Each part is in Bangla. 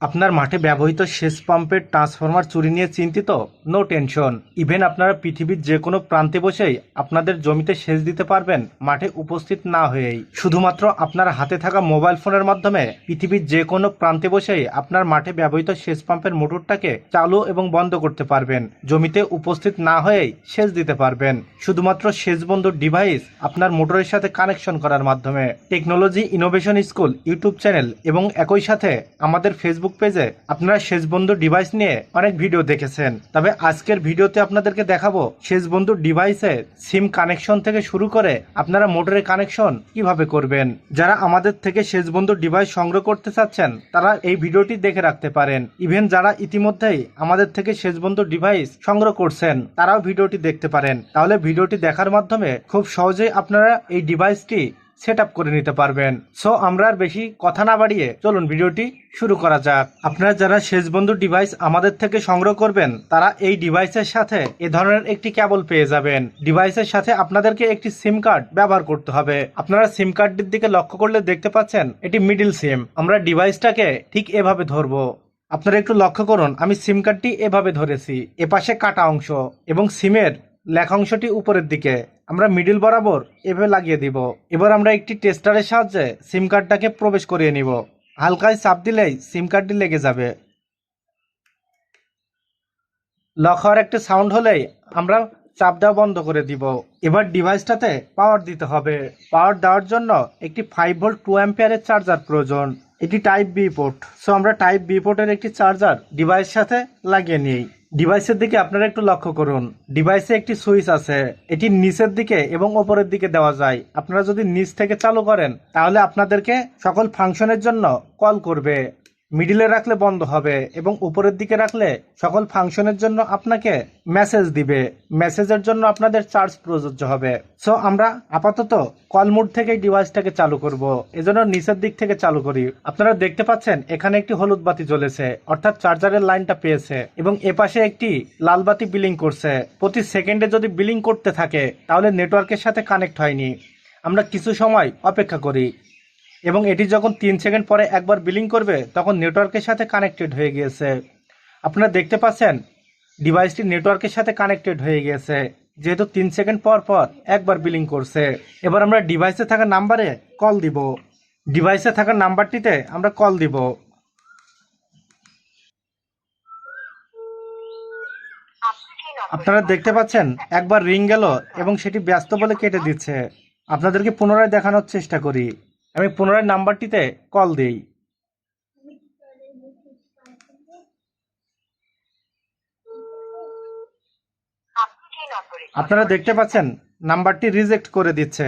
আপনার মাঠে ব্যবহৃত সেচ পাম্পের ট্রান্সফরমার চুরি নিয়ে চিন্তিত? No tension. ইভেন আপনারা পৃথিবীর যে কোনো প্রান্তে বসেই আপনাদের জমিতে সেচ দিতে পারবেন, মাঠে উপস্থিত না হয়েই। শুধুমাত্র আপনার হাতে থাকা মোবাইল ফোনের মাধ্যমে পৃথিবীর যে কোনো প্রান্তে বসেই আপনার মাঠে ব্যবহৃত সেচ পাম্পের মোটরটাকে চালু এবং বন্ধ করতে পারবেন। জমিতে উপস্থিত না হয়েই সেচ দিতে পারবেন শুধুমাত্র সেচ বন্ধু ডিভাইস আপনার মোটরের সাথে কানেকশন করার মাধ্যমে। Technology innovation school YouTube channel এবং একই সাথে আমাদের ফেসবুক পেজে আপনারা সেচ বন্ধু ডিভাইস নিয়ে অনেক ভিডিও দেখেছেন, তবে আজকের ভিডিওতে আপনাদেরকে দেখাবো সেচ বন্ধু ডিভাইসে সিম কানেকশন থেকে শুরু করে আপনারা মোটরের কানেকশন কিভাবে করবেন। যারা আমাদের থেকে সেচ বন্ধু ডিভাইস সংগ্রহ করতে চাচ্ছেন তারা এই ভিডিওটি দেখে রাখতে পারেন। ইভেন যারা ইতিমধ্যেই আমাদের থেকে সেচ বন্ধু ডিভাইস সংগ্রহ করছেন তারাও ভিডিওটি দেখতে পারেন। তাহলে ভিডিওটি দেখার মাধ্যমে খুব সহজেই আপনারা এই ডিভাইসটি সেট আপ করে নিতে পারবেন। সো আমরা আর বেশি কথা না বাড়িয়ে চলুন ভিডিওটি শুরু করা যাক। আপনারা যারা সেচ বন্ধু ডিভাইস আমাদের থেকে সংগ্রহ করবেন তারা এই ডিভাইসের সাথে এ ধরনের একটি কেবল পেয়ে যাবেন। ডিভাইসের সাথে আপনাদেরকে একটি সিম কার্ড ব্যবহার করতে হবে। আপনারা সিম কার্ডটির দিকে লক্ষ্য করলে দেখতে পাচ্ছেন এটি মিডিল সিম। আমরা ডিভাইসটাকে ঠিক এভাবে ধরবো। আপনারা একটু লক্ষ্য করুন, আমি সিম কার্ডটি এভাবে ধরেছি, এপাশে কাটা অংশ এবং সিমের লেখা অংশটি উপরের দিকে আমরা মিডিল বরাবর এভাবে লাগিয়ে দিব। এবার আমরা একটি টেস্টারের সাহায্যে সিম কার্ডটাকে প্রবেশ করিয়ে নিব। হালকায় চাপ দিলেই সিম কার্ডটি লেগে যাবে। লক হওয়ার একটা সাউন্ড হলেই আমরা চাপ দেওয়া বন্ধ করে দিব। এবার ডিভাইসটাতে পাওয়ার দিতে হবে। পাওয়ার দেওয়ার জন্য একটি 5 ভোল্ট 2 অ্যাম্পিয়ারের চার্জার প্রয়োজন। এটি টাইপ বি পোর্ট। সো আমরা টাইপ বি পোর্টের একটি চার্জার ডিভাইসের সাথে লাগিয়ে নিই। ডিভাইসের দিকে আপনারা একটু লক্ষ্য করুন, ডিভাইসে একটি সুইচ আছে। এটি নিচের দিকে এবং ওপরের দিকে দেওয়া যায়। আপনারা যদি নিচ থেকে চালু করেন তাহলে আপনাদেরকে সকল ফাংশনের জন্য কল করবে। মিডিলে রাখলে বন্ধ হবে এবং উপরের দিকে রাখলে সকল ফাংশনের জন্য আপনাকে মেসেজ দিবে। মেসেজের জন্য আপনাদের চার্জ প্রযোজ্য হবে। সো আমরা আপাতত কল মোড থেকে ডিভাইসটাকে চালু করব, এজন্য নিচের দিক থেকে চালু করি। আপনারা দেখতে পাচ্ছেন এখানে একটি হলুদ বাতি জ্বলেছে, অর্থাৎ চার্জারের লাইনটা পেয়েছে এবং এপাশে একটি লাল বাতি বিলিং করছে। প্রতি সেকেন্ডে যদি বিলিং করতে থাকে তাহলে নেটওয়ার্কের সাথে কানেক্ট হয়নি। আমরা কিছু সময় অপেক্ষা করি এবং এটি যখন 3 সেকেন্ড পরে একবার বিলিং করবে তখন নেটওয়ার্কের সাথে কানেক্টেড হয়ে গিয়েছে। আপনারা দেখতে পাচ্ছেন ডিভাইসটি নেটওয়ার্কের সাথে কানেক্টেড হয়ে গিয়েছে, যেহেতু 3 সেকেন্ড পর পর একবার বিলিং করছে। এবার আমরা ডিভাইসে থাকা নাম্বারে কল দিব। ডিভাইসে থাকা নাম্বারটিতে আমরা কল দিব। আপনারা দেখতে পাচ্ছেন একবার রিং গেল এবং সেটি ব্যস্ত বলে কেটে দিচ্ছে। আপনাদেরকে পুনরায় দেখানোর চেষ্টা করি। আমি পুনরায় নাম্বারটিতে কল দিই। আপনারা দেখতে পাচ্ছেন নাম্বারটি রিজেক্ট করে দিচ্ছে,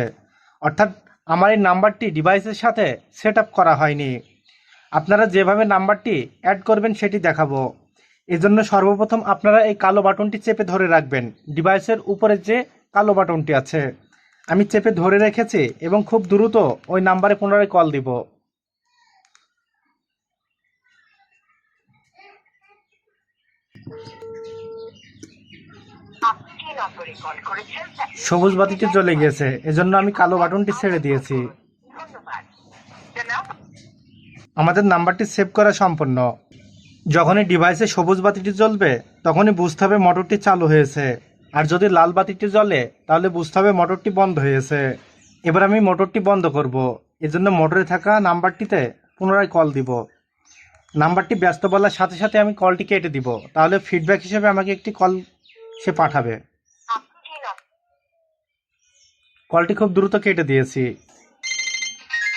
অর্থাৎ আমার এই নাম্বারটি ডিভাইসের সাথে সেট আপ করা হয়নি। আপনারা যেভাবে নাম্বারটি অ্যাড করবেন সেটি দেখাবো। এজন্য সর্বপ্রথম আপনারা এই কালো বাটনটি চেপে ধরে রাখবেন। ডিভাইসের উপরে যে কালো বাটনটি আছে আমি চেপে ধরে রেখেছি এবং খুব দ্রুত ওই নাম্বারে পুনরায় কল দিব। সবুজ বাতিটি জ্বলে গিয়েছে, এজন্য আমি কালো বাটনটি ছেড়ে দিয়েছি। আমাদের নাম্বারটি সেভ করা সম্পন্ন। যখনই ডিভাইসে সবুজ বাতিটি জ্বলবে তখনই বুঝতে হবে মোটরটি চালু হয়েছে, আর যদি লাল বাতিটি জ্বলে তাহলে বুঝতে হবে মোটরটি বন্ধ হয়েছে। এবার আমি মোটরটি বন্ধ করব, এজন্য মোটরে থাকা নাম্বারটিতে পুনরায় কল দিব। নাম্বারটি ব্যস্ত বলার সাথে সাথে আমি কলটি কেটে দিব, তাহলে ফিডব্যাক হিসেবে আমাকে একটি কল সে পাঠাবে। কলটি খুব দ্রুত কেটে দিয়েছি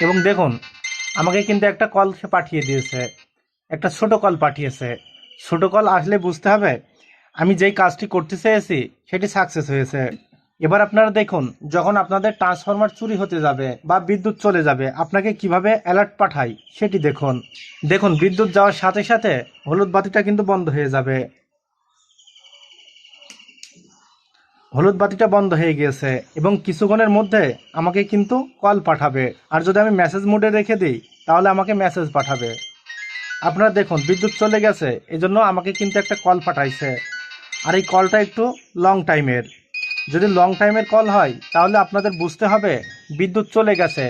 এবং দেখুন আমাকে কিন্তু একটা কল সে পাঠিয়ে দিয়েছে, একটা ছোট কল পাঠিয়েছে। ছোট কল আসলে বুঝতে হবে আমি যেই কাজটি করতে চেয়েছি সেটি সাকসেস হয়েছে। এবার আপনারা দেখুন যখন আপনাদের ট্রান্সফরমার চুরি হতে যাবে বা বিদ্যুৎ চলে যাবে আপনাকে কিভাবে অ্যালার্ট পাঠায় সেটি দেখুন। দেখুন বিদ্যুৎ যাওয়ার সাথে সাথে হলুদ বাতিটা কিন্তু বন্ধ হয়ে যাবে। হলুদ বাতিটা বন্ধ হয়ে গিয়েছে এবং কিছুক্ষণের মধ্যে আমাকে কিন্তু কল পাঠাবে। আর যদি আমি মেসেজ মোডে রেখে দিই তাহলে আমাকে মেসেজ পাঠাবে। আপনারা দেখুন বিদ্যুৎ চলে গেছে, এজন্য আমাকে কিন্তু একটা কল পাঠাইছে। আর এই কলটা একটু লং টাইমের। যদি লং টাইমের কল হয় তাহলে আপনাদের বুঝতে হবে বিদ্যুৎ চলে গেছে।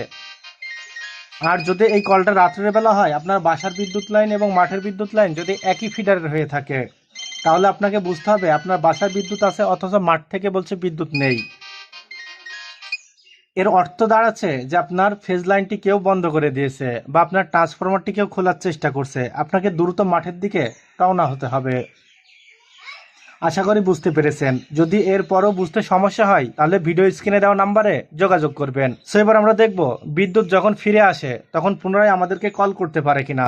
আর যদি এই কলটা রাত্রের বেলা হয়, আপনার বাসার বিদ্যুৎ লাইন এবং মাঠের বিদ্যুৎ লাইন যদি একই ফিডারের হয়ে থাকে, তাহলে আপনাকে বুঝতে হবে আপনার বাসার বিদ্যুৎ আছে অথচ মাঠ থেকে বলছে বিদ্যুৎ নেই। এর অর্থ দাঁড়াচ্ছে যে আপনার ফেজ লাইনটি কেউ বন্ধ করে দিয়েছে বা আপনার ট্রান্সফরমারটি কেউ খোলার চেষ্টা করছে। আপনাকে দ্রুত মাঠের দিকে রওনা হতে হবে। আশা করি বুঝতে পেরেছেন। যদি এরপরও বুঝতে সমস্যা হয় তাহলে ভিডিও স্ক্রিনে দেওয়া নাম্বারে যোগাযোগ করবেন। সো এবার আমরা দেখব বিদ্যুৎ যখন ফিরে আসে তখন পুনরায় আমাদেরকে কল করতে পারে কিনা।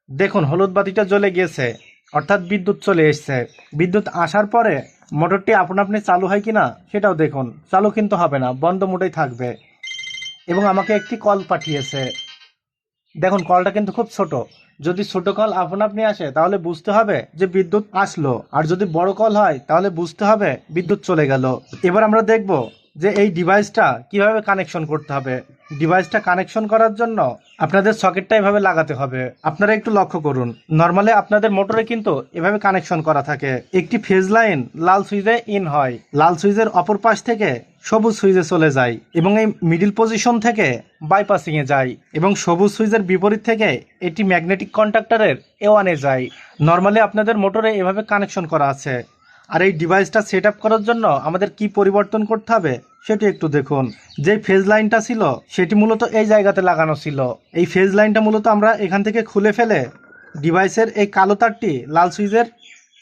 দেখুন হলুদ বাতিটা জ্বলে গিয়েছে, অর্থাৎ বিদ্যুৎ চলে এসছে। বিদ্যুৎ আসার পরে মোটরটি আপনা আপনি চালু হয় কিনা সেটাও দেখুন। চালু কিন্তু হবে না, বন্ধ মোটেই থাকবে। এবং আমাকে একটি কল পাঠিয়েছে। দেখুন কলটা কিন্তু খুব ছোট। যদি ছোট কল আপনা আপনি আসে তাহলে বুঝতে হবে যে বিদ্যুৎ আসলো, আর যদি বড় কল হয় তাহলে বুঝতে হবে বিদ্যুৎ চলে গেল। এবার আমরা দেখব যে এই ডিভাইসটা কিভাবে কানেকশন করতে হবে। ডিভাইসটা কানেকশন করার জন্য আপনাদের সকেটটা এভাবে লাগাতে হবে। আপনারা একটু লক্ষ্য করুন, নর্মালি আপনাদের মোটরে কিন্তু এভাবে কানেকশন করা থাকে। একটি ফেজ লাইন লাল সুইচে ইন হয়, লাল সুইচের অপর পাশ থেকে সবুজ সুইচে চলে যায় এবং এই মিডিল পজিশন থেকে বাইপাসিং এ যায় এবং সবুজ সুইচের বিপরীত থেকে এটি ম্যাগনেটিক কন্ডাক্টরের A1 এ যায়। নর্মালি আপনাদের মোটরে এভাবে কানেকশন করা আছে। আর এই ডিভাইসটা সেট আপ করার জন্য আমাদের কি পরিবর্তন করতে হবে সেটি একটু দেখুন। যে ফেজ লাইনটা ছিল সেটি মূলত এই জায়গাতে লাগানো ছিল। এই ফেজ লাইনটা মূলত আমরা এখান থেকে খুলে ফেলে ডিভাইসের এই কালো তারটি লাল সুইচের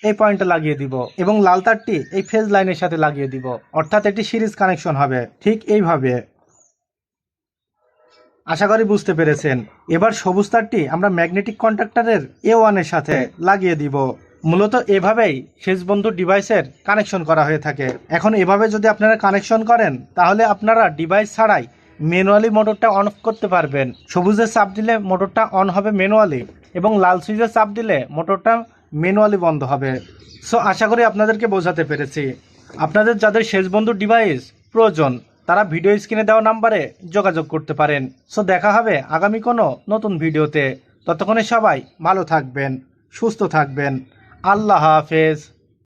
এই পয়েন্টে লাগিয়ে দিব এবং লাল তারটি এই ফেজ লাইনের সাথে লাগিয়ে দিব, অর্থাৎ একটি সিরিজ কানেকশন হবে ঠিক এইভাবে। আশা করি বুঝতে পেরেছেন। এবার সবুজ তারটি আমরা ম্যাগনেটিক কন্ডাক্টরের A1 এর সাথে লাগিয়ে দিব। মূলত এভাবেই শেষ বন্ধু ডিভাইসের কানেকশন করা হয়ে থাকে। এখন এভাবে যদি আপনারা কানেকশন করেন তাহলে আপনারা ডিভাইস ছাড়াই ম্যানুয়ালি মোটরটা অন অফ করতে পারবেন। সবুজের চাপ দিলে মোটরটা অন হবে ম্যানুয়ালি এবং লাল সুইচের চাপ দিলে মোটরটা ম্যানুয়ালি বন্ধ হবে। সো আশা করি আপনাদেরকে বোঝাতে পেরেছি। আপনাদের যাদের শেষ বন্ধু ডিভাইস প্রয়োজন তারা ভিডিও স্ক্রিনে দেওয়া নাম্বারে যোগাযোগ করতে পারেন। সো দেখা হবে আগামী কোনো নতুন ভিডিওতে। ততক্ষণে সবাই ভালো থাকবেন, সুস্থ থাকবেন। আল্লাহ হাফেজ।